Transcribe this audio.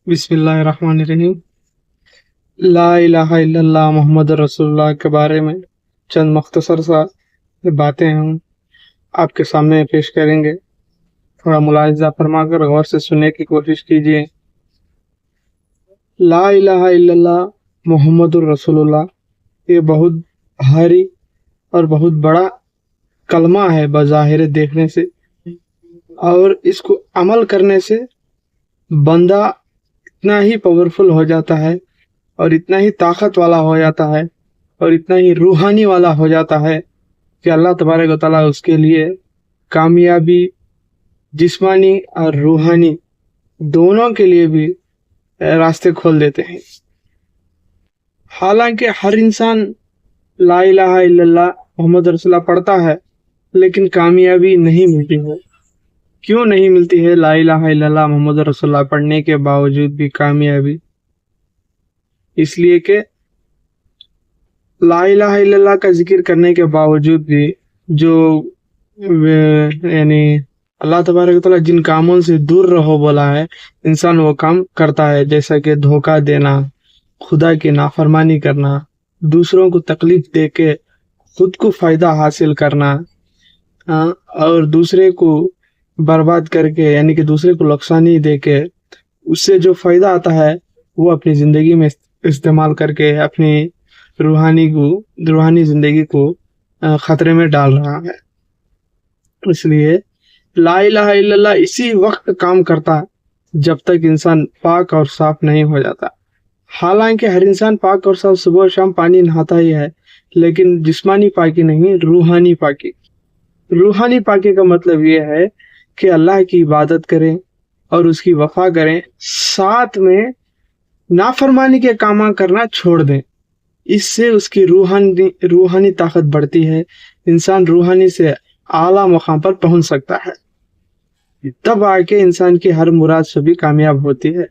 بسم اللہ الرحمن الرحیم۔ لا الہ الا اللہ محمد رسول اللہ کے بارے میں چند مختصر سا باتیں ہم آپ کے سامنے پیش کریں گے، تھوڑا ملاحظہ فرما کر غور سے سننے کی کوشش کیجیے۔ لا الہ الا اللہ محمد الرسول اللہ یہ بہت بھاری اور بہت بڑا کلمہ ہے بظاہر دیکھنے سے، اور اس کو عمل کرنے سے بندہ اتنا ہی پاورفل ہو جاتا ہے اور اتنا ہی طاقت والا ہو جاتا ہے اور اتنا ہی روحانی والا ہو جاتا ہے کہ اللہ تبارک و تعالیٰ اس کے لیے کامیابی جسمانی اور روحانی دونوں کے لیے بھی راستے کھول دیتے ہیں۔ حالانکہ ہر انسان لا الہ الا اللہ محمد رسول اللہ پڑھتا ہے لیکن کامیابی نہیں ملتی ہے۔ کیوں نہیں ملتی ہے لا الہ الا اللہ محمد رسول اللہ پڑھنے کے باوجود بھی کامیابی؟ اس لیے کہ لا الہ الا اللہ کا ذکر کرنے کے باوجود بھی جو یعنی اللہ تبارک و تعالیٰ جن کاموں سے دور رہو بولا ہے انسان وہ کام کرتا ہے، جیسا کہ دھوکہ دینا، خدا کی نافرمانی کرنا، دوسروں کو تکلیف دے کے خود کو فائدہ حاصل کرنا، اور دوسرے کو برباد کر کے یعنی کہ دوسرے کو نقصانی دے کے اس سے جو فائدہ آتا ہے وہ اپنی زندگی میں استعمال کر کے اپنی روحانی زندگی کو خطرے میں ڈال رہا ہے۔ اس لیے لا الہ الا اللہ اسی وقت کام کرتا جب تک انسان پاک اور صاف نہیں ہو جاتا۔ حالانکہ ہر انسان پاک اور صاف صبح و شام پانی نہاتا ہی ہے، لیکن جسمانی پاکی نہیں، روحانی پاکی۔ روحانی پاکی کا مطلب یہ ہے کہ اللہ کی عبادت کریں اور اس کی وفا کریں، ساتھ میں نافرمانی کے کام کرنا چھوڑ دیں۔ اس سے اس کی روحانی طاقت بڑھتی ہے، انسان روحانی سے اعلیٰ مقام پر پہنچ سکتا ہے، تب آ کے انسان کی ہر مراد سے بھی کامیاب ہوتی ہے۔